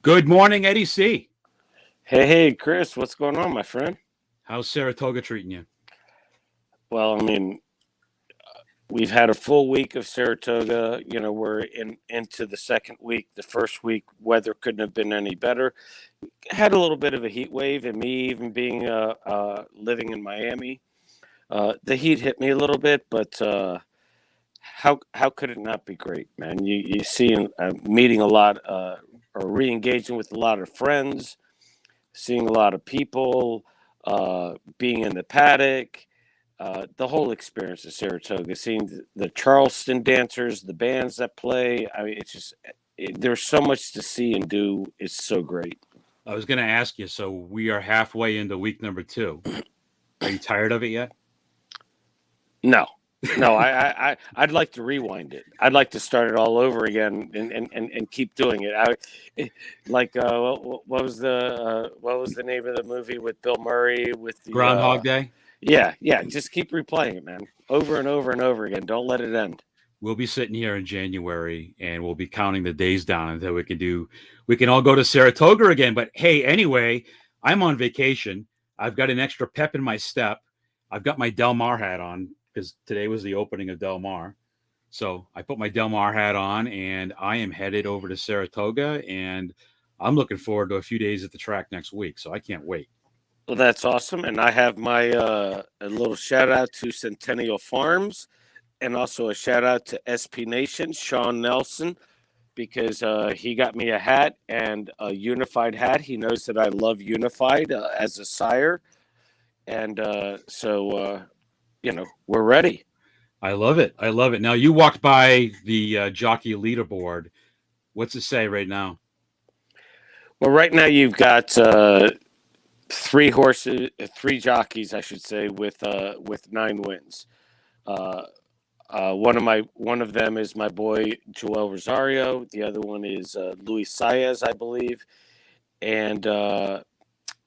Good morning, Eddie C. Hey, Chris, what's going on, my friend? How's Saratoga treating you? Well, I mean, we've had a full week of Saratoga. We're into the second week. The first week, weather couldn't have been any better. Had a little bit of a heat wave, and me even being living in Miami, the heat hit me a little bit. But how could it not be great, man? You see, meeting a lot, or re-engaging with a lot of friends, seeing a lot of people, being in the paddock, the whole experience of Saratoga, seeing the Charleston dancers, the bands that play. I mean, there's so much to see and do. It's so great. I was going to ask you, so we are halfway into week number 2. Are you tired of it yet? No. I'd like to rewind it. I'd like to start it all over again and keep doing it. What was the name of the movie with Bill Murray with the Groundhog Day? Yeah. Just keep replaying it, man, over and over and over again. Don't let it end. We'll be sitting here in January, and we'll be counting the days down until we can all go to Saratoga again. But hey, anyway, I'm on vacation. I've got an extra pep in my step. I've got my Del Mar hat on, because today was the opening of Del Mar. So I put my Del Mar hat on, and I am headed over to Saratoga, and I'm looking forward to a few days at the track next week. So I can't wait. Well, that's awesome. And I have my a little shout out to Centennial Farms, and also a shout out to SP Nation, Sean Nelson, because he got me a hat, and a Unified hat. He knows that I love Unified as a sire. And so we're ready. I love it. Now, you walked by the jockey leaderboard. What's it say right now? Well, right now you've got 3 jockeys, I should say, with 9 wins. One of them is my boy Joel Rosario. The other one is Luis Saez, I believe, and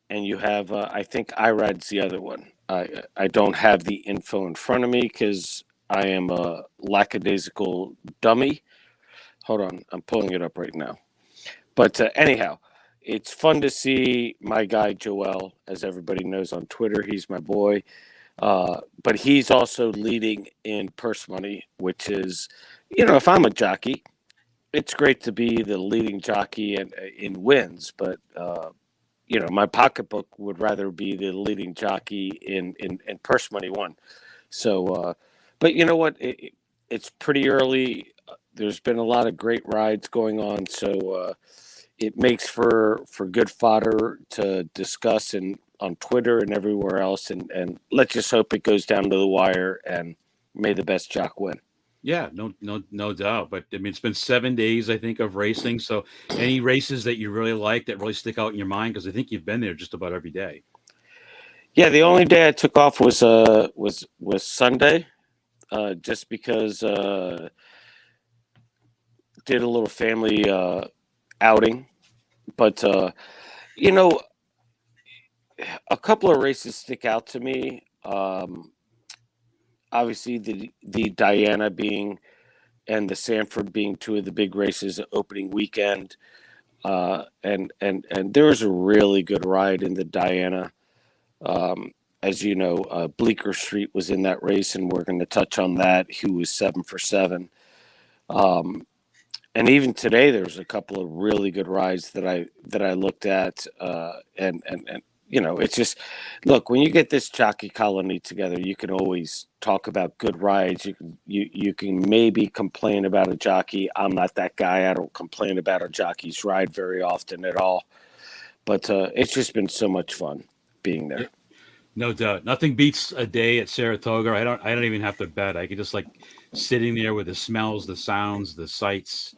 you have I think Irad's the other one. I don't have the info in front of me because I am a lackadaisical dummy. Hold on, I'm pulling it up right now. But anyhow, it's fun to see my guy Joel, as everybody knows on Twitter. He's my boy. But he's also leading in purse money, which is, if I'm a jockey, it's great to be the leading jockey in wins. But, my pocketbook would rather be the leading jockey in purse money one. So, but you know what? It's pretty early. There's been a lot of great rides going on. So it makes for good fodder to discuss on Twitter and everywhere else, and let's just hope it goes down to the wire, and may the best jock win. Yeah, no doubt. But I mean, it's been 7 days, I think, of racing. So, any races that you really like that really stick out in your mind? Because I think you've been there just about every day. Yeah, the only day I took off was Sunday, just because did a little family outing, but a couple of races stick out to me. Obviously, the Diana being and the Sanford being 2 of the big races opening weekend, and there was a really good ride in the Diana. As you know, Bleecker Street was in that race, and we're going to touch on that. Who was 7 for 7. And even today, there's a couple of really good rides that I looked at, and it's just, look, when you get this jockey colony together, you can always talk about good rides. You can maybe complain about a jockey. I'm not that guy. I don't complain about a jockey's ride very often at all. But it's just been so much fun being there. No doubt. Nothing beats a day at Saratoga. I don't even have to bet. I could just like sitting there with the smells, the sounds, the sights.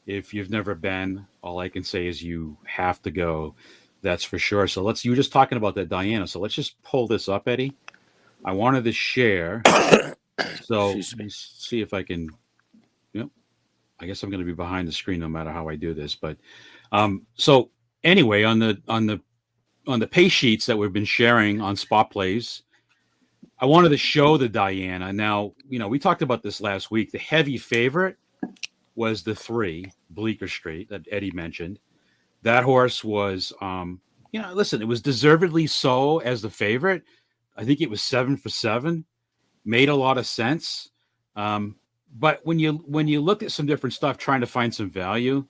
If you've never been, all I can say is you have to go. That's for sure. So you were just talking about that, Diana. So let's just pull this up, Eddie. I wanted to share. So let me see if I can, I guess I'm going to be behind the screen no matter how I do this. But so anyway, on the pay sheets that we've been sharing on SpotPlays, I wanted to show the Diana. Now, we talked about this last week. The heavy favorite was the 3, Bleecker Street, that Eddie mentioned. That horse was, listen, it was deservedly so as the favorite. I think it was 7 for 7. Made a lot of sense. Um, but when you looked at some different stuff, trying to find some value,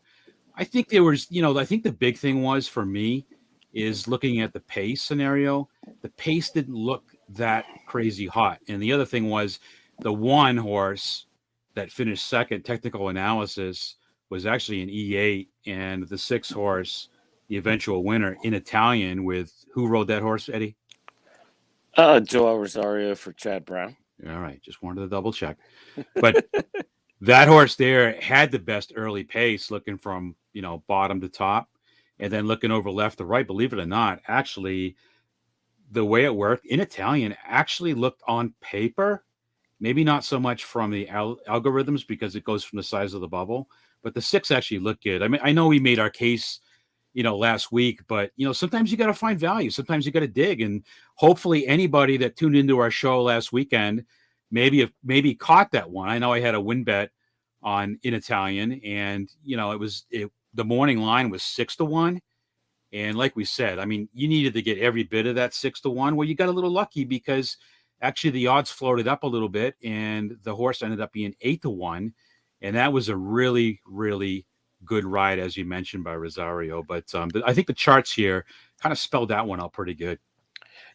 I think there was, I think the big thing was for me is looking at the pace scenario. The pace didn't look that crazy hot. And the other thing was the one horse that finished second, technical analysis, was actually an E8, and the six horse, the eventual winner in Italian, with who rode that horse, Eddie? Joel Rosario for Chad Brown. All right, just wanted to double check. But that horse there had the best early pace, looking from bottom to top, and then looking over left to right. Believe it or not, actually, the way it worked in Italian actually looked on paper, maybe not so much from the algorithms because it goes from the size of the bubble, but the six actually looked good. I mean, I know we made our case, last week, but sometimes you got to find value. Sometimes you got to dig, and hopefully anybody that tuned into our show last weekend maybe caught that one. I know I had a win bet on in Italian, and the morning line was 6-1. And like we said, I mean, you needed to get every bit of that 6-1. Well, you got a little lucky because actually the odds floated up a little bit, and the horse ended up being 8-1. And that was a really, really good ride, as you mentioned, by Rosario. But I think the charts here kind of spelled that one out pretty good.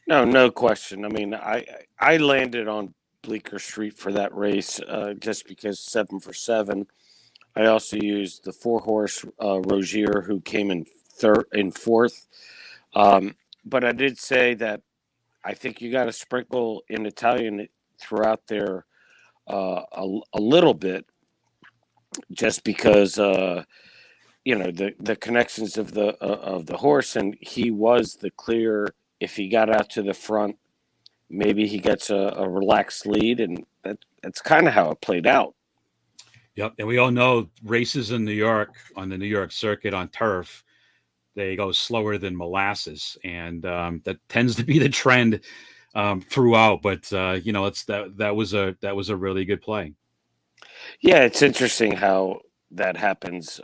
No question. I mean, I landed on Bleecker Street for that race just because 7 for 7. I also used the 4-horse Rogier, who came in fourth. But I did say that I think you got to sprinkle in Italian throughout there a little bit, just because the connections of the horse, and he was the clear. If he got out to the front, maybe he gets a relaxed lead, and that's kind of how it played out. Yep, and we all know races in New York on the New York circuit on turf, they go slower than molasses, and that tends to be the trend throughout. But that was a really good play. Yeah, it's interesting how that happens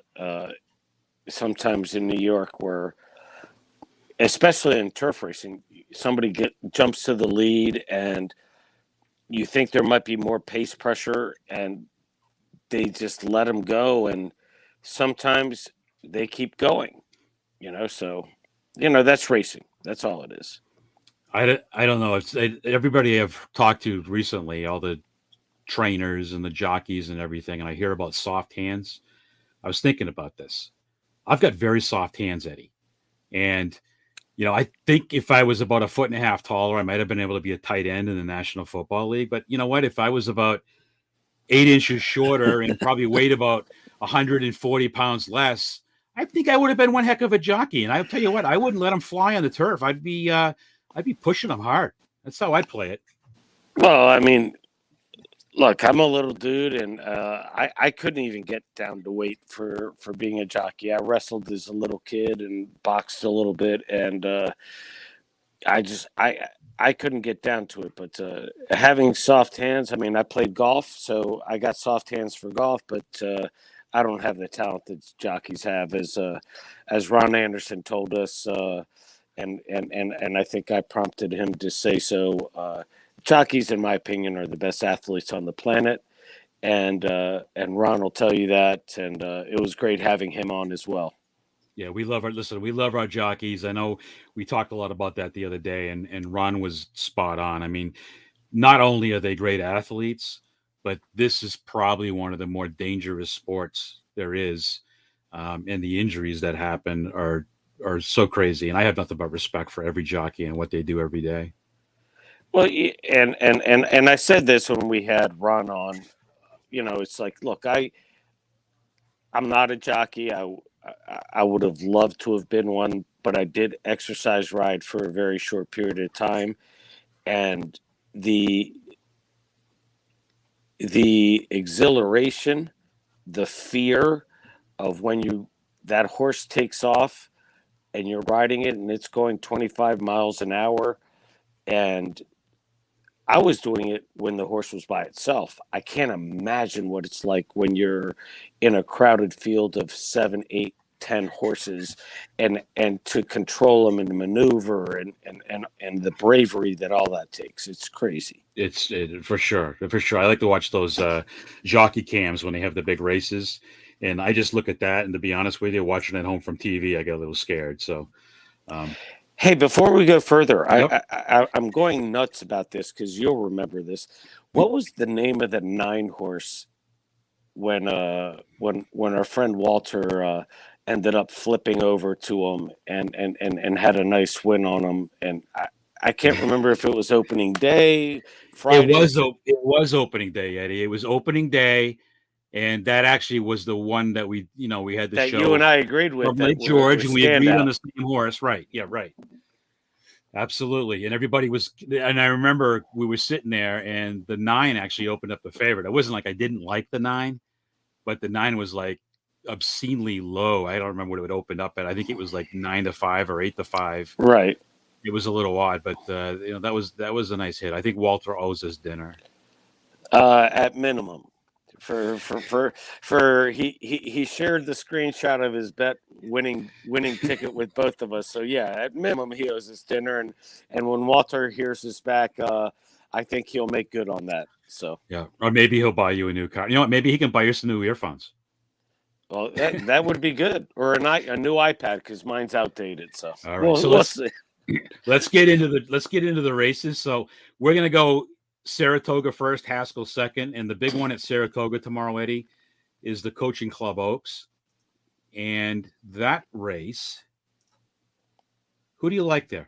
sometimes in New York, where, especially in turf racing, somebody jumps to the lead, and you think there might be more pace pressure, and they just let them go, and sometimes they keep going. So that's racing. That's all it is. I don't know. Everybody I've talked to recently, all the trainers and the jockeys and everything, and I hear about soft hands. I was thinking about this. I've got very soft hands, Eddie. And, I think if I was about a foot and a half taller, I might have been able to be a tight end in the National Football League. But you know what? If I was about 8 inches shorter and probably weighed about 140 pounds less, I think I would have been one heck of a jockey. And I'll tell you what, I wouldn't let them fly on the turf. I'd be pushing them hard. That's how I'd play it. Well, I mean, look, I'm a little dude, and I couldn't even get down to weight for being a jockey. I wrestled as a little kid and boxed a little bit, and I couldn't get down to it. But having soft hands, I mean, I played golf, so I got soft hands for golf, but I don't have the talent that jockeys have, as Ron Anderson told us, and I think I prompted him to say so. Jockeys, in my opinion, are the best athletes on the planet, and Ron will tell you that. And it was great having him on as well. Yeah, we love our jockeys. I know we talked a lot about that the other day, and Ron was spot on. I mean, not only are they great athletes, but this is probably one of the more dangerous sports there is, and the injuries that happen are so crazy. And I have nothing but respect for every jockey and what they do every day. Well, and I said this when we had Ron on. It's like, look, I'm not a jockey. I would have loved to have been one, but I did exercise ride for a very short period of time, and the exhilaration, the fear of when that horse takes off and you're riding it and it's going 25 miles an hour, and I was doing it when the horse was by itself. I can't imagine what it's like when you're in a crowded field of 7, 8 10 horses and to control them and maneuver and the bravery that all that takes. It's crazy. It's for sure. I like to watch those jockey cams when they have the big races, and I just look at that. And to be honest with you, watching at home from TV, I get a little scared. So, Hey, before we go further, yep. I'm going nuts about this because you'll remember this. What was the name of the 9 horse when our friend Walter ended up flipping over to him and had a nice win on him? And I can't remember if it was opening day, Friday. It was opening day, Eddie. It was opening day, and that actually was the one that we had the that show you and I agreed with from that Lake George, and we agreed standout on the same horse. Right? Yeah, right. Absolutely. And everybody was, and I remember we were sitting there, and the 9 actually opened up the favorite. It wasn't like I didn't like the 9, but the 9 was like obscenely low. I don't remember what it opened up at. I think it was like 9-5 or 8-5. Right. It was a little odd, but that was a nice hit. I think Walter owes us dinner. At minimum. He shared the screenshot of his bet winning ticket with both of us. So yeah, at minimum he owes us dinner, and when Walter hears us back, I think he'll make good on that. So yeah, or maybe he'll buy you a new car. You know what? Maybe he can buy you some new earphones. Well, that would be good, or a new iPad because mine's outdated. So all right, so let's get into the races. So we're gonna go Saratoga first, Haskell second, and the big one at Saratoga tomorrow, Eddie, is the Coaching Club Oaks. And that race, who do you like there?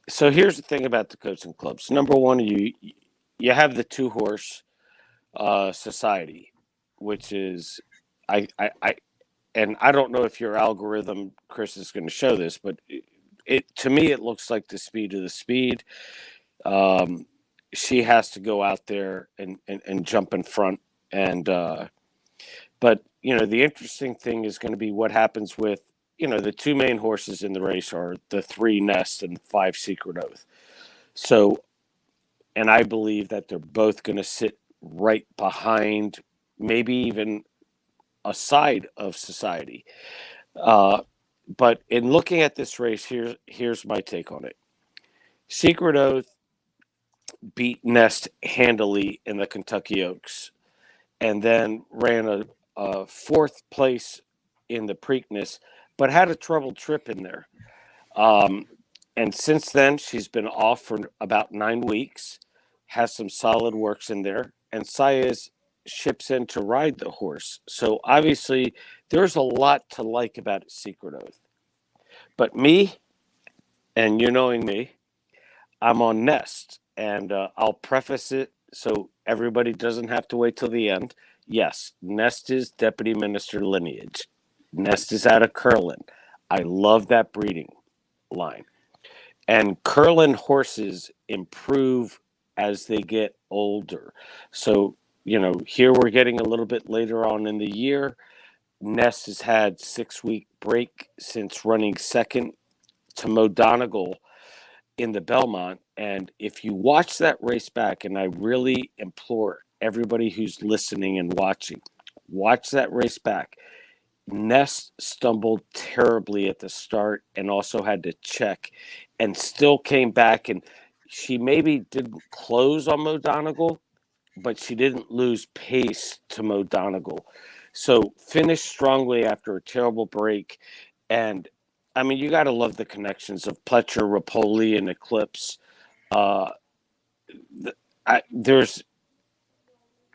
So here's the thing about the coaching clubs. Number one, you have the 2-horse society, which is I don't know if your algorithm, Chris, is going to show this, but to me it looks like the speed of the speed. She has to go out there and jump in front, and but the interesting thing is going to be what happens with the 2 main horses in the race are the 3 Nest and 5 Secret Oath. So, and I believe that they're both going to sit right behind, maybe even aside of Society. But in looking at this race, here's my take on it. Secret Oath beat Nest handily in the Kentucky Oaks, and then ran a 4th place in the Preakness, but had a troubled trip in there. And since then, she's been off for about 9 weeks, has some solid works in there, and Saez ships in to ride the horse. So obviously, there's a lot to like about Secret Oath. But me, and you knowing me, I'm on Nest, and I'll preface it so everybody doesn't have to wait till the end. Yes, Nest is Deputy Minister lineage. Nest is out of Curlin. I love that breeding line. And Curlin horses improve as they get older. So, here we're getting a little bit later on in the year. Nest has had 6-week break since running second to Mo Donegal in the Belmont. And if you watch that race back, and I really implore everybody who's listening and watching, watch that race back. Nest stumbled terribly at the start and also had to check and still came back, and she maybe didn't close on Mo Donegal, but she didn't lose pace to Mo Donegal. So finished strongly after a terrible break. And I mean, you got to love the connections of Pletcher, Rapoli, and Eclipse. There's,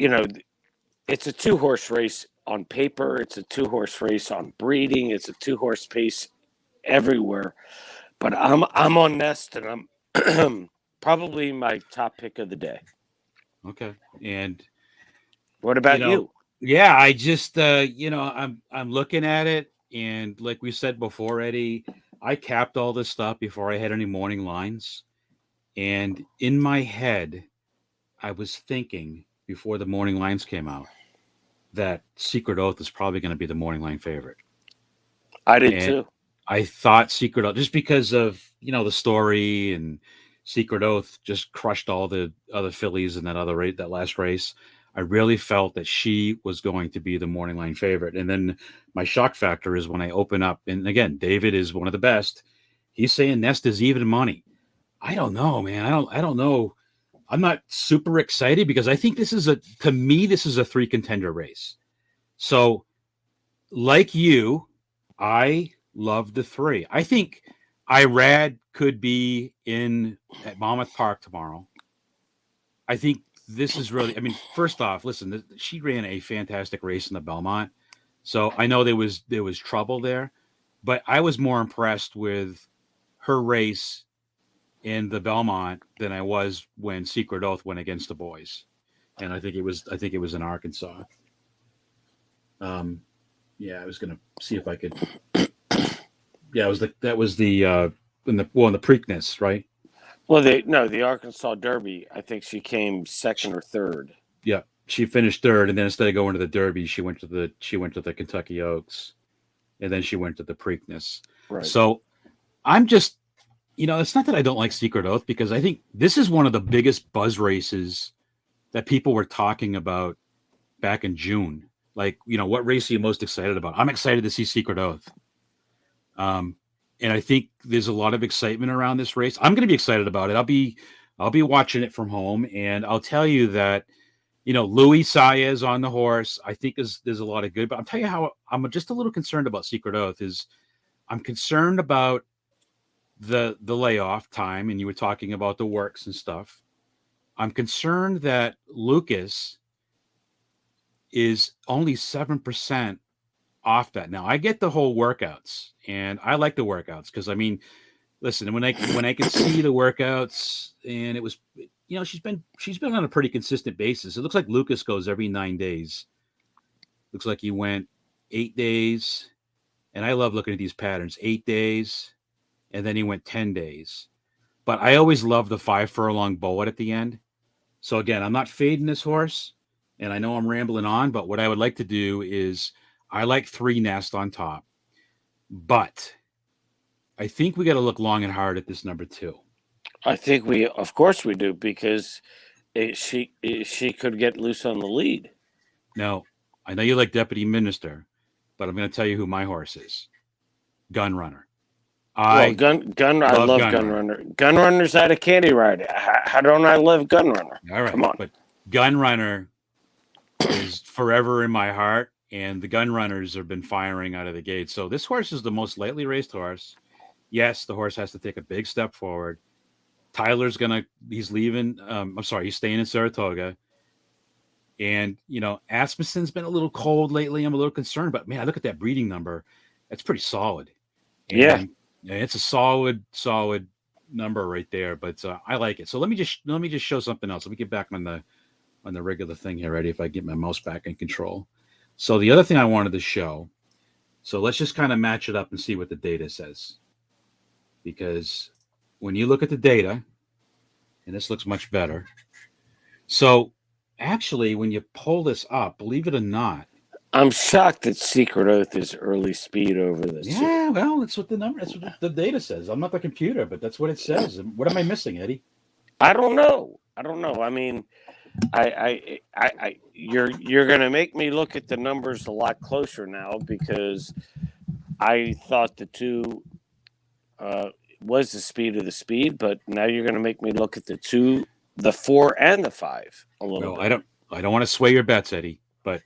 it's a 2-horse race on paper. It's a 2-horse race on breeding. It's a 2-horse pace everywhere. But I'm on Nest, and I'm probably my top pick of the day. Okay. And what about you? Yeah, I just I'm looking at it, and like we said before, Eddie, I capped all this stuff before I had any morning lines. And in my head, I was thinking before the morning lines came out that Secret Oath is probably going to be the morning line favorite. I did too. I thought Secret Oath, just because of the story, and Secret Oath just crushed all the other fillies in that last race. I really felt that she was going to be the morning line favorite. And then my shock factor is when I open up, and again, David is one of the best. He's saying Nest is even money. I don't know, man. I don't know. I'm not super excited because I think this is to me, this is a 3 contender race. So like you, I love the 3. I think Irad could be at Monmouth Park tomorrow. I think this is really, I mean, first off, listen, she ran a fantastic race in the Belmont. So I know there was trouble there, but I was more impressed with her race in the Belmont than I was when Secret Oath went against the boys. And I think it was in Arkansas. Yeah, I was going to see if I could. Yeah, it was in the Preakness, right? Well, the Arkansas Derby. I think she came second or third. Yeah, she finished third, and then instead of going to the Derby, she went to the Kentucky Oaks, and then she went to the Preakness. Right. So I'm just, it's not that I don't like Secret Oath, because I think this is one of the biggest buzz races that people were talking about back in June. Like, what race are you most excited about? I'm excited to see Secret Oath. And I think there's a lot of excitement around this race. I'm going to be excited about it. I'll be watching it from home, and I'll tell you that, Louis Saez on the horse, I think there's a lot of good, but I'll tell you how I'm just a little concerned about Secret Oath is I'm concerned about the layoff time. And you were talking about the works and stuff. I'm concerned that Lucas is only 7% off that. Now I get the whole workouts, and I like the workouts because, I mean, listen, when I can see the workouts, and it was, she's been on a pretty consistent basis. It looks like Lucas goes every 9 days. Looks like he went 8 days, and I love looking at these patterns. 8 days, and then he went 10 days. But I always love the 5 furlong bullet at the end. So again, I'm not fading this horse, and I know I'm rambling on, but what I would like to do is I like 3 Nest on top, but I think we got to look long and hard at this number 2. I think of course we do, because she could get loose on the lead. Now, I know you like Deputy Minister, but I'm going to tell you who my horse is. Gun Runner. I love Gun Runner. Gun Runner's out of Candy Ride. How don't I love Gun Runner? All right, come on. But Gun Runner is forever in my heart, and the Gun Runners have been firing out of the gate. So this horse is the most lightly raced horse. Yes, the horse has to take a big step forward. He's leaving. He's staying in Saratoga. And, Asmussen's been a little cold lately. I'm a little concerned, but man, I look at that breeding number. That's pretty solid. And, yeah, it's a solid number right there, but I like it. So let me just show something else. Let me get back on the regular thing here. Ready? If I get my mouse back in control. So the other thing I wanted to show, so let's just kind of match it up and see what the data says. Because when you look at the data, and this looks much better. So actually, when you pull this up, believe it or not, I'm shocked that Secret Oath is early speed over this. Yeah, well, that's what the data says. I'm not the computer, but that's what it says. What am I missing, Eddie? I don't know. I mean, you're going to make me look at the numbers a lot closer now, because I thought the 2 was the speed of the speed, but now you're going to make me look at the 2, the 4, and the 5 a little bit. I don't want to sway your bets, Eddie, but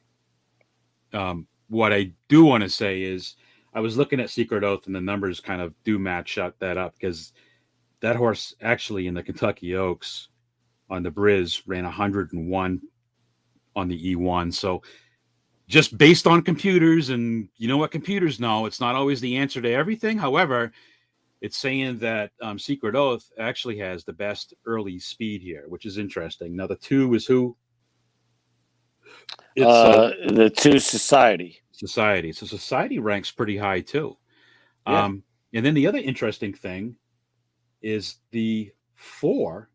what I do want to say is I was looking at Secret Oath, and the numbers kind of do match that up, because that horse actually in the Kentucky Oaks on the Briz ran 101 on the E1. So just based on computers, and you know what computers know, it's not always the answer to everything. However, it's saying that Secret Oath actually has the best early speed here, which is interesting. Now, the 2 is who? It's the 2 Society. So Society ranks pretty high too. Yeah. And then the other interesting thing is the 4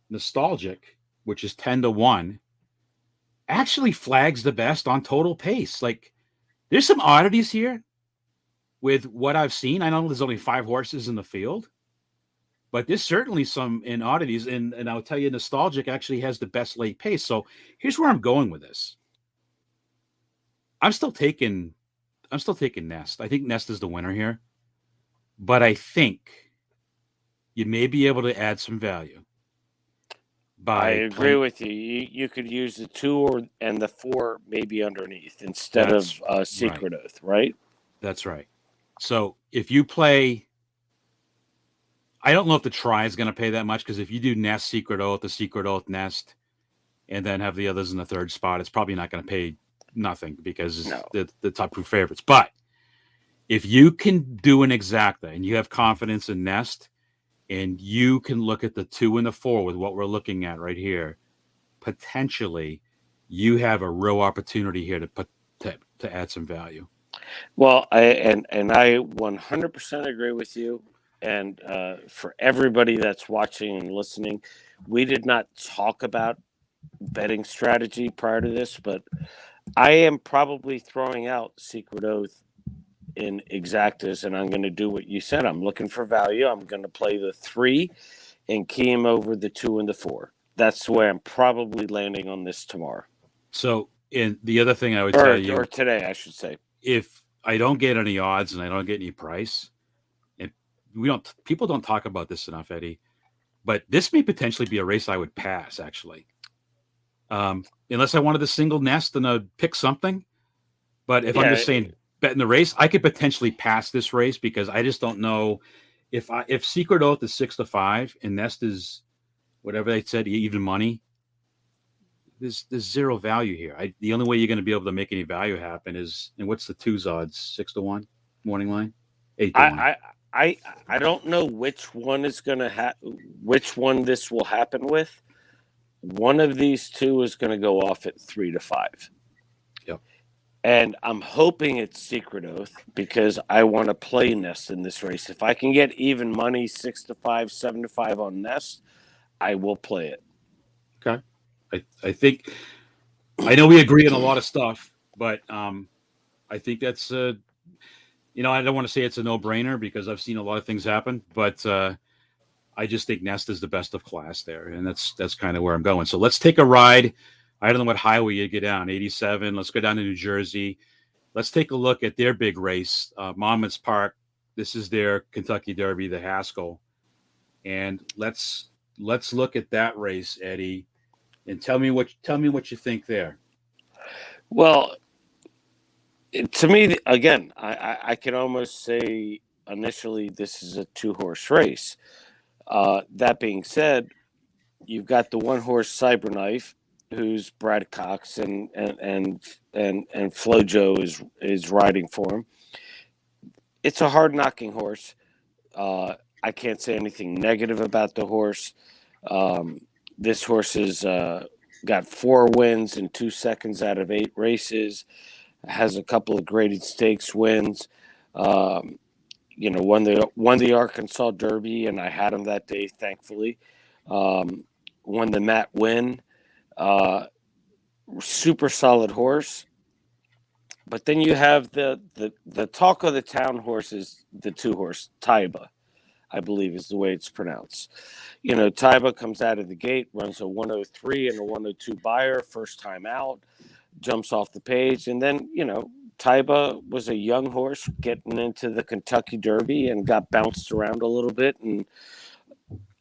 Nostalgic, which is 10-1, actually flags the best on total pace. Like, there's some oddities here with what I've seen. I know there's only 5 horses in the field, But there's certainly some in oddities, and I'll tell you, Nostalgic actually has the best late pace. So here's where I'm going with this. I'm still taking Nest. I think Nest is the winner here, but I think you may be able to add some value I by agree playing. with you. You could use the 2 and the 4 maybe underneath instead That's of right. Secret Oath, right? That's right. So if you play, I don't know if the try is going to pay that much because if you do Nest, Secret Oath, the Secret Oath, Nest, and then have the others in the third spot, it's probably not going to pay nothing because No. it's the top two favorites. But if you can do an exacta and you have confidence in Nest, and you can look at the 2 and the 4 with what we're looking at right here, potentially you have a real opportunity here to put to add some value. Well, I 100% agree with you. And for everybody that's watching and listening, we did not talk about betting strategy prior to this, but I am probably throwing out Secret Oath in exactas, and I'm going to do what you said. I'm looking for value. I'm going to play the 3 and key him over the 2 and the 4. That's the way I'm probably landing on this tomorrow. So, and the other thing I would tell you, or today, I should say. if I don't get any odds and I don't get any price, and people don't talk about this enough, Eddie, but this may potentially be a race I would pass actually. Unless I wanted a single Nest and a pick something. But if I'm just saying betting the race, I could potentially pass this race because I just don't know if Secret Oath is 6-5 and Nest is whatever they said, even money. There's zero value here. The only way you're going to be able to make any value happen is, and what's the 2's odds? 6-1 morning line, 8-1. I don't know which one is going to which one this will happen with. One of these 2 is going to go off at 3-5. Yep. And I'm hoping it's Secret Oath because I want to play Nest in this race. If I can get even money, 6-5, 7-5 on Nest, I will play it. Okay. I think I know we agree on a lot of stuff, but I think that's I don't want to say it's a no-brainer because I've seen a lot of things happen, but I just think Nest is the best of class there, and that's kind of where I'm going. So let's take a ride. I don't know what highway you get down, 87. Let's go down to New Jersey. Let's take a look at their big race, Monmouth Park. This is their Kentucky Derby, the Haskell, and let's look at that race, Eddie, and tell me what you think there. Well, to me, again, I can almost say initially this is a 2-horse race. That being said, you've got the 1-horse Cyberknife, who's Brad Cox, and FloJo is riding for him. It's a hard knocking horse. I can't say anything negative about the horse. This horse has got 4 wins in 2 seconds out of 8 races. Has a couple of graded stakes wins. Won the Arkansas Derby, and I had him that day, thankfully. Won the Matt Win. Super solid horse. But then you have the talk of the town horses, the 2-horse Taiba, I believe is the way it's pronounced. Taiba comes out of the gate, runs a 103 and a 102 buyer, first time out, jumps off the page. And then, Taiba was a young horse getting into the Kentucky Derby and got bounced around a little bit and,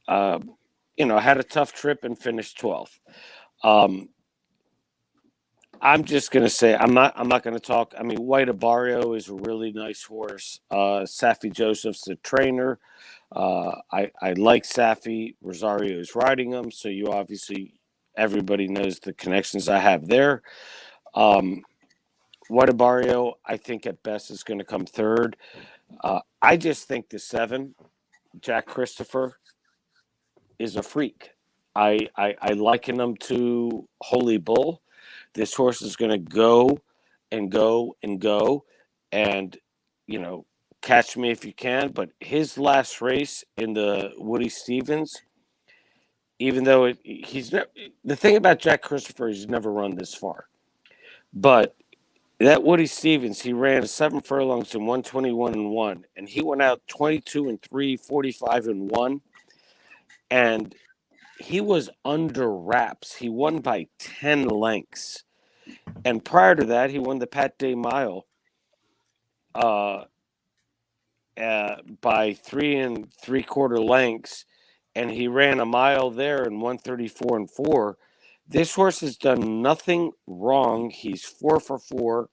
had a tough trip and finished 12th. I'm just going to say, I'm not going to talk. I mean, White Abario is a really nice horse. Safi Joseph's the trainer. I like Safi. Rosario is riding him. So everybody knows the connections I have there. White Abario, I think at best is going to come third. I just think the 7, Jack Christopher, is a freak. I liken him to Holy Bull. This horse is going to go and go and go and, catch me if you can. But his last race in the Woody Stevens, even though the thing about Jack Christopher is he's never run this far. But that Woody Stevens, he ran 7 furlongs in 121-1, and he went out 22-3, 45-1. and he was under wraps. He won by 10 lengths. And prior to that, he won the Pat Day Mile uh, by 3 3/4 lengths. And he ran a mile there in 134 and 4. This horse has done nothing wrong. He's 4 for 4.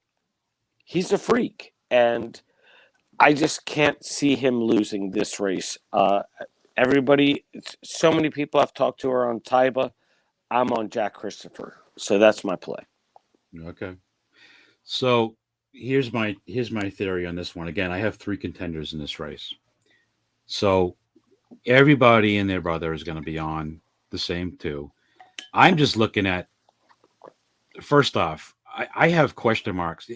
He's a freak. And I just can't see him losing this race. Everybody, so many people I've talked to are on Taiba. I'm on Jack Christopher. So that's my play. Okay. So here's my theory on this one. Again, I have 3 contenders in this race. So everybody and their brother is going to be on the same 2. I'm just looking at, first off, I have question marks.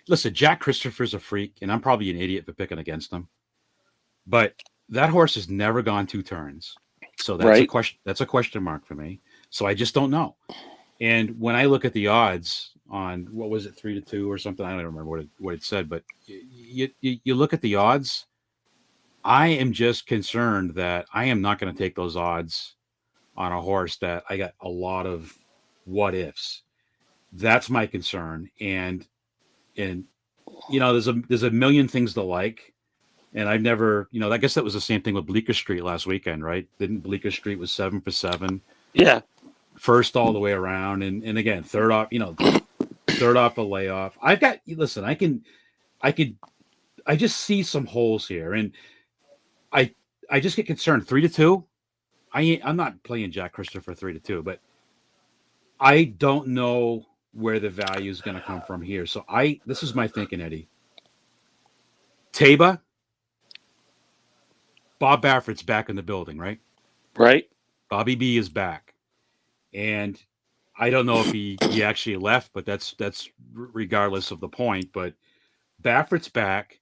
Listen, Jack Christopher's a freak, and I'm probably an idiot for picking against him. But that horse has never gone 2 turns. So that's a question. That's a question mark for me. So I just don't know. And when I look at the odds on, what was it, 3-2 or something, I don't remember what it said, but you look at the odds. I am just concerned that I am not going to take those odds on a horse that I got a lot of what ifs. That's my concern. And there's a million things to like. And I've never, I guess that was the same thing with Bleecker Street last weekend, right? Didn't Bleecker Street was 7 for 7? Yeah. First all the way around. And again, third off a layoff. I just see some holes here. And I just get concerned. 3-2. I'm not playing Jack Christopher 3-2, but I don't know where the value is going to come from here. So this is my thinking, Eddie. Taiba, Bob Baffert's back in the building, right? Right. Bobby B is back. And I don't know if he actually left, but that's regardless of the point. But Baffert's back.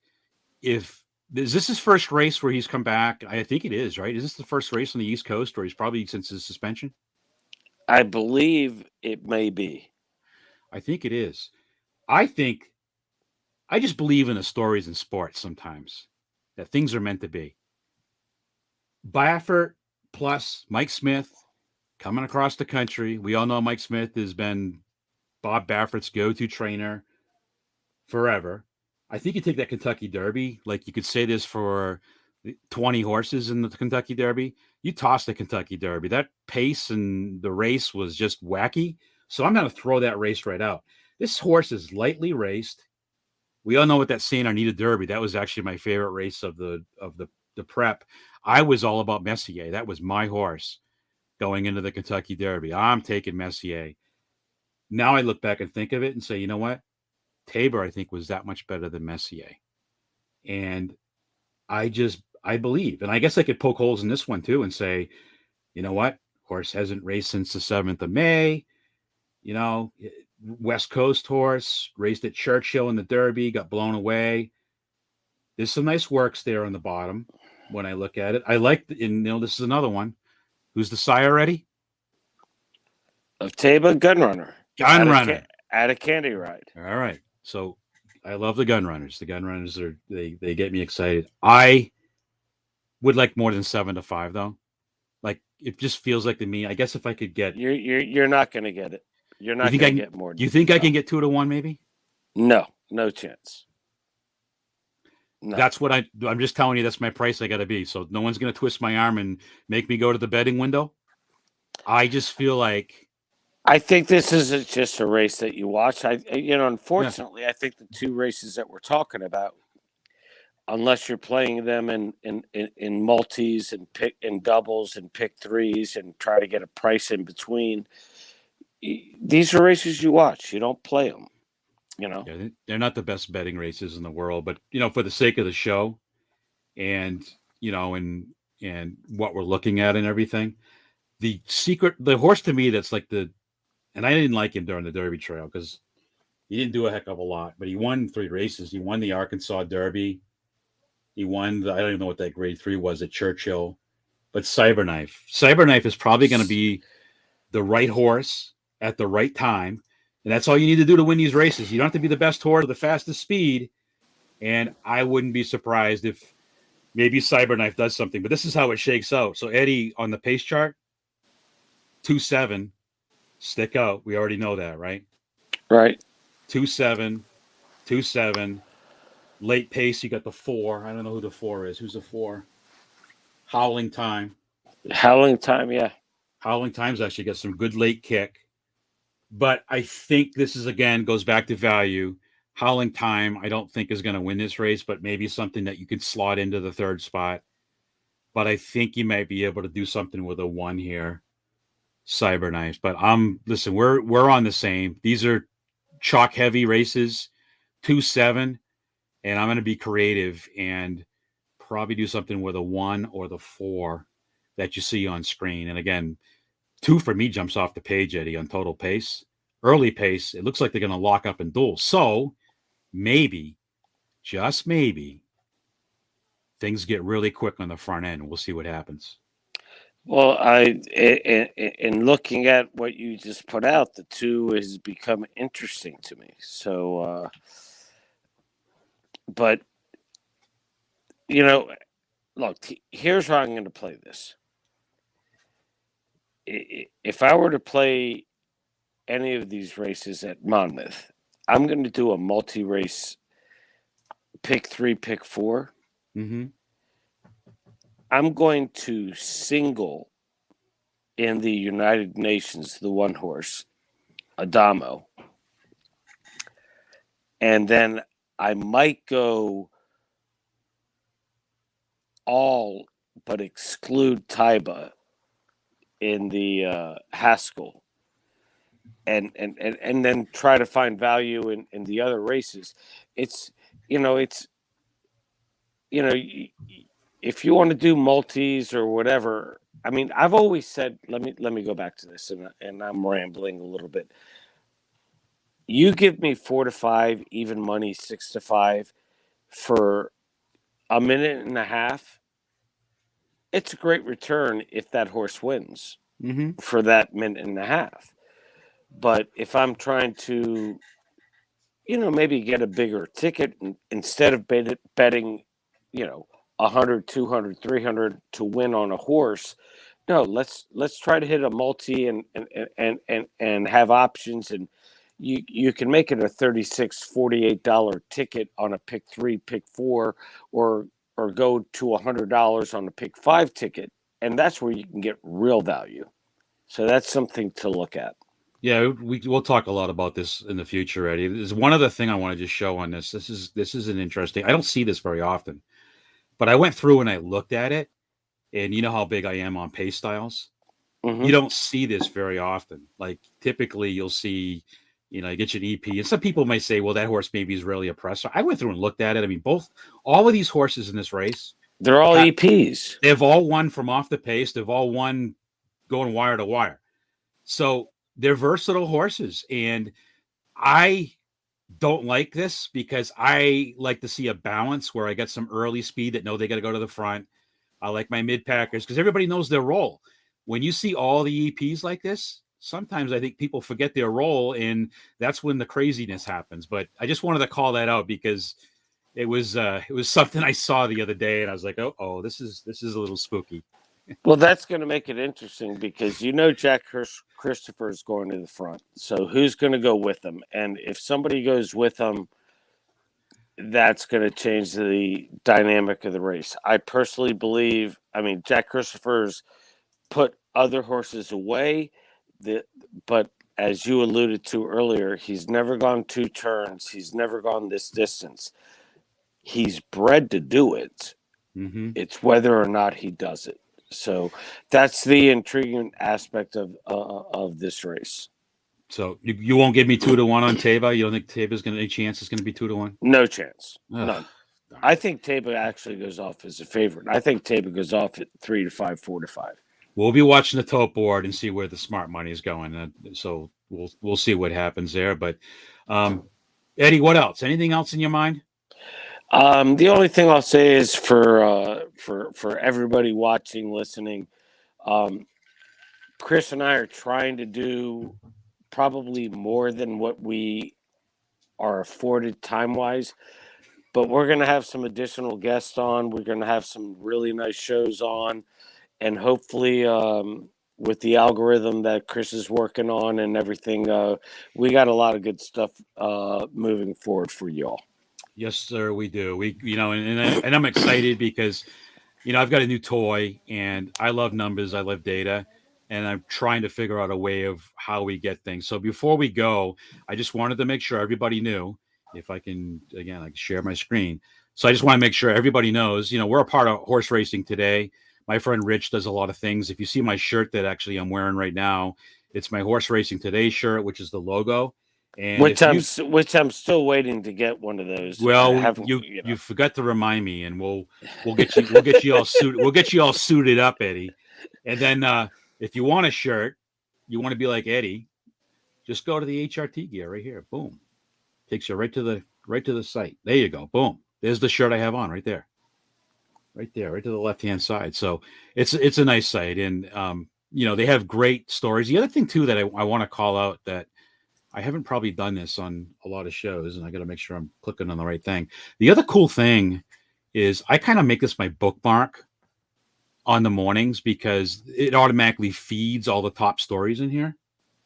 Is this his first race where he's come back? I think it is, right? Is this the first race on the East Coast, or he's probably since his suspension? I believe it may be. I think it is. I just believe in the stories in sports sometimes, that things are meant to be. Baffert plus Mike Smith coming across the country. We all know Mike Smith has been Bob Baffert's go-to trainer forever. I think you take that Kentucky Derby, like you could say this for 20 horses in the Kentucky Derby. You toss the Kentucky Derby. That pace and the race was just wacky. So I'm going to throw that race right out. This horse is lightly raced. We all know what that St. Arnita Derby. That was actually my favorite race of the prep. I was all about Messier. That was my horse going into the Kentucky Derby. I'm taking Messier. Now I look back and think of it and say, you know what? Tabor, I think, was that much better than Messier. And I believe. And I guess I could poke holes in this one too and say, you know what? Horse hasn't raced since the 7th of May. West Coast horse, raced at Churchill in the Derby, got blown away. There's some nice works there on the bottom when I look at it. I like, and this is another one. Who's the sire already? Of Taiba, Gunrunner. Gunrunner. At a Candy Ride. All right. So I love the Gunrunners. The Gunrunners they get me excited. I would like more than 7-5 though. Like, it just feels like to me. I guess if I could get, you're not going to get it. You're not going to get more. You think I can get 2-1 maybe? No chance. No. That's what I'm just telling you. That's my price. I got to be. So no one's going to twist my arm and make me go to the betting window. I just feel like. I think this is just a race that you watch. Unfortunately, I think the 2 races that we're talking about, unless you're playing them in multis and pick in doubles and pick threes and try to get a price in between, these are races you watch. You don't play them. Yeah, they're not the best betting races in the world, but for the sake of the show, and and what we're looking at and everything, the horse to me that's like and I didn't like him during the Derby Trail because he didn't do a heck of a lot, but he won 3 races. He won the Arkansas Derby. He won I don't even know what that grade 3 was at Churchill, but Cyberknife is probably going to be the right horse at the right time. And that's all you need to do to win these races. You don't have to be the best horse or the fastest speed. And I wouldn't be surprised if maybe Cyberknife does something, but this is how it shakes out. So Eddie on the pace chart, 2.7, stick out. We already know that, right? Right. 2.7, 2.7. Late pace, you got the 4. I don't know who the 4 is. Who's the 4? Howling Time. Howling Time, yeah. Howling Time's actually got some good late kick. But I think this is, again, goes back to value. Howling Time, I don't think is going to win this race, but maybe something that you could slot into the third spot. But I think you might be able to do something with a 1 here, Cyberknife. But listen, we're on the same. These are chalk heavy races, 2.7, and I'm going to be creative and probably do something with a 1 or the 4 that you see on screen. And again, 2 for me jumps off the page, Eddie, on total pace. Early pace, it looks like they're going to lock up and duel. So maybe, just maybe, things get really quick on the front end. We'll see what happens. Well, in looking at what you just put out, the 2 has become interesting to me. So, but look, here's how I'm going to play this. If I were to play any of these races at Monmouth, I'm going to do a multi-race pick 3, pick 4. Mm-hmm. I'm going to single in the United Nations, the 1 horse, Adamo. And then I might go all but exclude Taiba in the Haskell. And then try to find value in the other races. If you want to do multis or whatever, I mean, I've always said, let me go back to this, and I'm rambling a little bit. You give me 4 to 5, even money 6 to 5 for a minute and a half. It's a great return if that horse wins for that minute and a half. But if I'm trying to, maybe get a bigger ticket instead of betting, 100, 200, 300 to win on a horse, no, let's try to hit a multi and have options, and you can make it a $36, $48 ticket on a pick 3, pick 4, or go to $100 on a pick 5 ticket, and that's where you can get real value. So that's something to look at. Yeah, we'll talk a lot about this in the future, Eddie. There's one other thing I want to just show on this. This is an interesting. I don't see this very often, but I went through and I looked at it, and you know how big I am on pace styles. Mm-hmm. You don't see this very often. Like typically, you'll see, you get your EP, and some people may say, "Well, that horse maybe is really a presser." I went through and looked at it. I mean, all of these horses in this race, they're all EPs. They've all won from off the pace. They've all won going wire to wire. So they're versatile horses, and I don't like this because I like to see a balance where I get some early speed that know they got to go to the front. I like my mid packers because everybody knows their role. When you see all the EPs like this, sometimes I think people forget their role, and that's when the craziness happens. But I just wanted to call that out because it was something I saw the other day, and I was like, oh, this is a little spooky. Well, that's going to make it interesting because Jack Christopher is going to the front. So who's going to go with him? And if somebody goes with him, that's going to change the dynamic of the race. I personally believe, Jack Christopher's put other horses away, but as you alluded to earlier, he's never gone 2 turns. He's never gone this distance. He's bred to do it. Mm-hmm. It's whether or not he does it. So that's the intriguing aspect of this race. So you won't give me 2 to 1 on Taiba? You don't think Taiba's going to any chance it's going to be 2 to 1? No chance. None. I think Taiba actually goes off as a favorite. I think Taiba goes off at 3 to 5, 4 to 5. We'll be watching the tote board and see where the smart money is going. So we'll see what happens there. But Eddie, what else? Anything else in your mind? The only thing I'll say is for everybody watching, listening, Chris and I are trying to do probably more than what we are afforded time-wise. But we're going to have some additional guests on. We're going to have some really nice shows on. And hopefully, with the algorithm that Chris is working on and everything, we got a lot of good stuff moving forward for y'all. Yes, sir, we do. And I'm excited because, I've got a new toy and I love numbers. I love data. And I'm trying to figure out a way of how we get things. So before we go, I just wanted to make sure everybody knew, if I can, again, I can share my screen. So I just want to make sure everybody knows, we're a part of horse racing today. My friend Rich does a lot of things. If you see my shirt that actually I'm wearing right now, it's my Horse Racing Today shirt, which is the logo. And which I'm still waiting to get one of those. Well, you forgot to remind me, and we'll get you all suited up, Eddie. And then if you want a shirt, you want to be like Eddie, just go to the HRT gear right here. Boom, takes you right to the site. There you go. Boom. There's the shirt I have on right there, right to the left hand side. So it's a nice site, and they have great stories. The other thing too that I want to call out that I haven't probably done this on a lot of shows, and I got to make sure I'm clicking on the right thing. The other cool thing is I kind of make this my bookmark on the mornings because it automatically feeds all the top stories in here.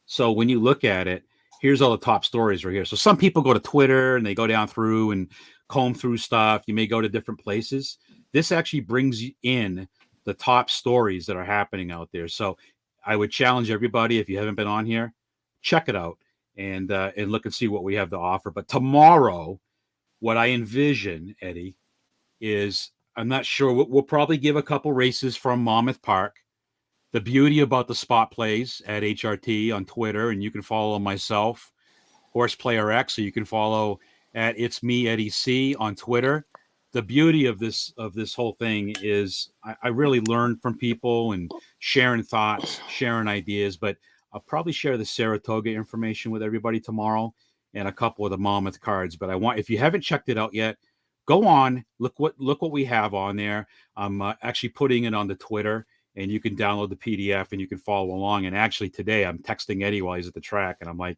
So when you look at it, here's all the top stories right here. So some people go to Twitter and they go down through and comb through stuff. You may go to different places. This actually brings in the top stories that are happening out there. So I would challenge everybody, if you haven't been on here, check it out. And look and see what we have to offer. But tomorrow, what I envision, Eddie, is I'm not sure. We'll probably give a couple races from Monmouth Park. The beauty about the SpotPlays at HRT on Twitter, and you can follow myself, Horseplayer X, so you can follow at It's Me Eddie C on Twitter. The beauty of this whole thing is I really learn from people and sharing thoughts, sharing ideas, but I'll probably share the Saratoga information with everybody tomorrow and a couple of the Monmouth cards. But if you haven't checked it out yet, go on, look what we have on there. I'm actually putting it on the Twitter, and you can download the PDF and you can follow along. And actually today I'm texting Eddie while he's at the track, and I'm like,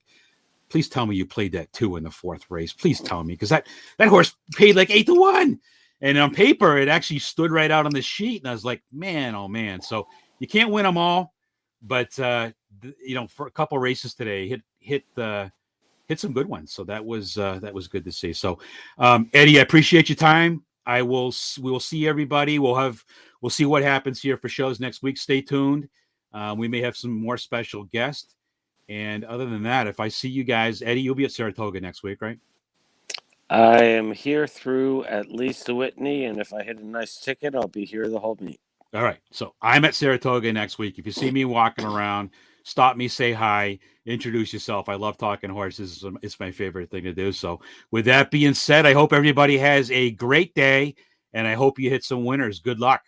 please tell me you played that 2 in the 4th race. Please tell me, because that horse paid like 8-1. And on paper, it actually stood right out on the sheet. And I was like, man, oh man. So you can't win them all, but for a couple races today, hit some good ones. So that was good to see. So Eddie, I appreciate your time. We will see everybody. We'll see what happens here for shows next week. Stay tuned. We may have some more special guests. And other than that, if I see you guys, Eddie, you'll be at Saratoga next week, right? I am here through at least the Whitney, and if I hit a nice ticket, I'll be here the whole meet. All right. So I'm at Saratoga next week. If you see me walking around, stop me, say hi, introduce yourself. I love talking horses. It's my favorite thing to do. So with that being said, I hope everybody has a great day, and I hope you hit some winners. Good luck.